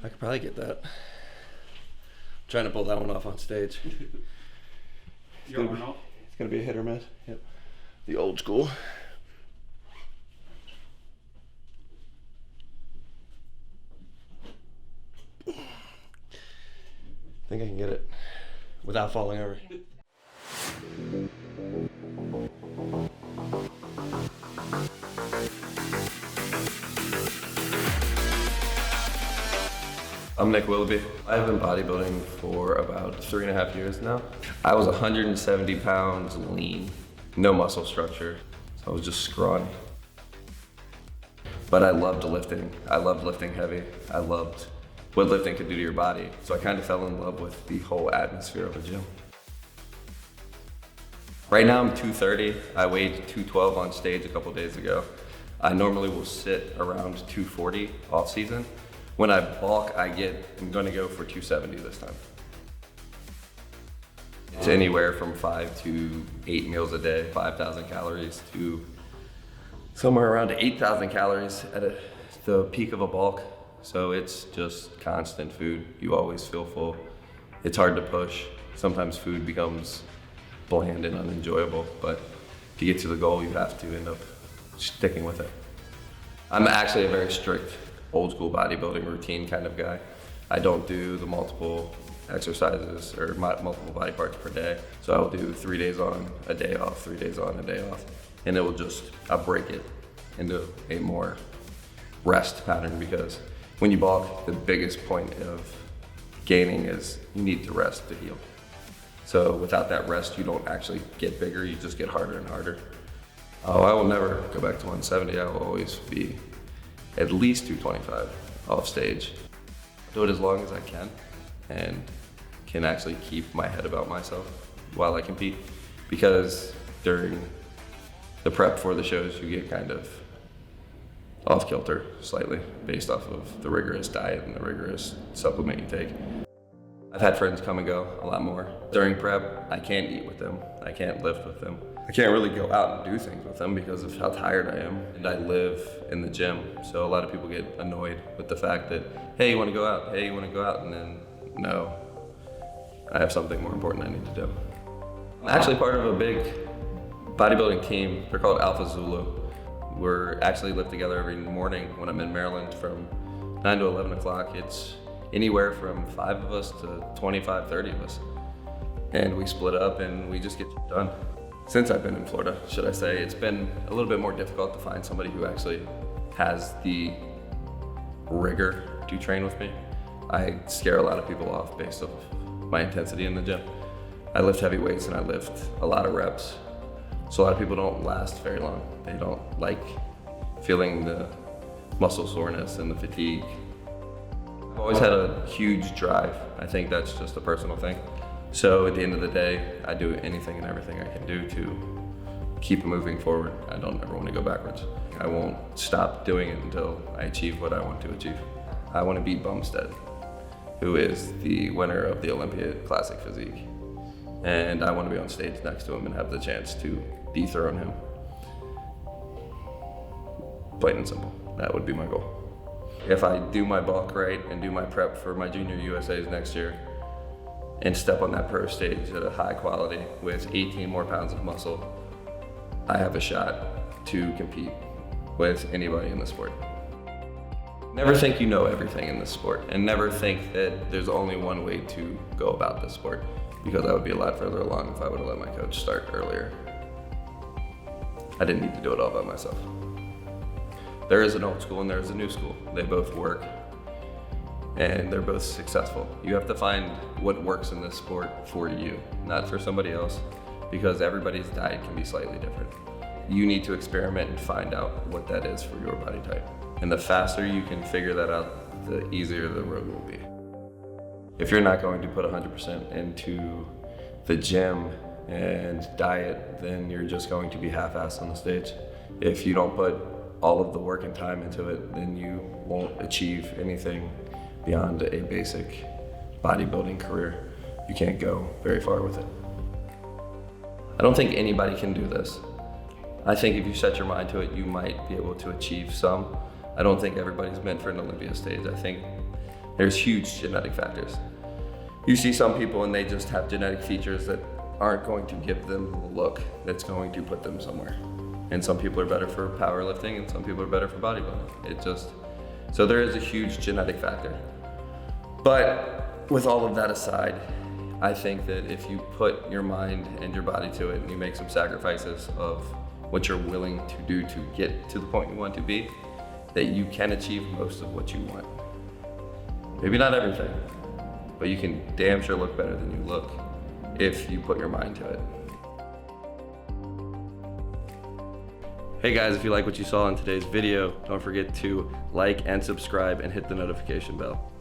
I could probably get that. I'm trying to pull that one off on stage. It's gonna be a hit or miss. Yep. The old school. I think I can get it without falling over. I'm Nick Willoughby. I've been bodybuilding for about 3.5 years now. I was 170 pounds lean, no muscle structure, so I was just scrawny. But I loved lifting. I loved lifting heavy. I loved what lifting could do to your body. So I kind of fell in love with the whole atmosphere of a gym. Right now I'm 230. I weighed 212 on stage a couple days ago. I normally will sit around 240 off season. When I bulk, I'm gonna go for 270 this time. It's anywhere from 5 to 8 meals a day, 5,000 calories to somewhere around 8,000 calories at the peak of a bulk. So it's just constant food. You always feel full. It's hard to push. Sometimes food becomes bland and unenjoyable, but to get to the goal, you have to end up sticking with it. I'm actually a very strict old school bodybuilding routine kind of guy. I don't do the multiple exercises or multiple body parts per day. So I'll do 3 days on, a day off, 3 days on, a day off. And I'll break it into a more rest pattern, because when you bulk, the biggest point of gaining is you need to rest to heal. So without that rest, you don't actually get bigger, you just get harder and harder. Oh, I will never go back to 170. I will always be at least 225 off stage. Do it as long as I can and can actually keep my head about myself while I compete, because during the prep for the shows, you get kind of off kilter slightly based off of the rigorous diet and the rigorous supplement you take. I've had friends come and go a lot more. During prep, I can't eat with them. I can't lift with them. I can't really go out and do things with them because of how tired I am. And I live in the gym, so a lot of people get annoyed with the fact that, hey, you wanna go out? Hey, you wanna go out? And then, no, I have something more important I need to do. I'm actually part of a big bodybuilding team. They're called Alpha Zulu. We're actually live together every morning when I'm in Maryland from 9 to 11 o'clock. It's anywhere from 5 of us to 25, 30 of us. And we split up and we just get done. Since I've been in Florida, should I say, it's been a little bit more difficult to find somebody who actually has the rigor to train with me. I scare a lot of people off based off my intensity in the gym. I lift heavy weights and I lift a lot of reps. So a lot of people don't last very long. They don't like feeling the muscle soreness and the fatigue. I've always had a huge drive. I think that's just a personal thing. So at the end of the day, I do anything and everything I can do to keep moving forward. I don't ever want to go backwards. I won't stop doing it until I achieve what I want to achieve. I want to beat Bumstead, who is the winner of the Olympia Classic Physique. And I want to be on stage next to him and have the chance to dethrone him. Plain and simple, that would be my goal. If I do my bulk right and do my prep for my junior USAs next year and step on that pro stage at a high quality with 18 more pounds of muscle, I have a shot to compete with anybody in the sport. Never think you know everything in this sport, and never think that there's only one way to go about this sport, because I would be a lot further along if I would have let my coach start earlier. I didn't need to do it all by myself. There is an old school and there is a new school. They both work and they're both successful. You have to find what works in this sport for you, not for somebody else, because everybody's diet can be slightly different. You need to experiment and find out what that is for your body type. And the faster you can figure that out, the easier the road will be. If you're not going to put 100% into the gym and diet, then you're just going to be half-assed on the stage. If you don't put all of the work and time into it, then you won't achieve anything beyond a basic bodybuilding career. You can't go very far with it. I don't think anybody can do this. I think if you set your mind to it, you might be able to achieve some. I don't think everybody's meant for an Olympia stage. I think There's huge genetic factors. You see some people and they just have genetic features that aren't going to give them the look that's going to put them somewhere. And some people are better for powerlifting and some people are better for bodybuilding. So there is a huge genetic factor. But with all of that aside, I think that if you put your mind and your body to it and you make some sacrifices of what you're willing to do to get to the point you want to be, that you can achieve most of what you want. Maybe not everything, but you can damn sure look better than you look if you put your mind to it. Hey guys, if you like what you saw in today's video, don't forget to like and subscribe and hit the notification bell.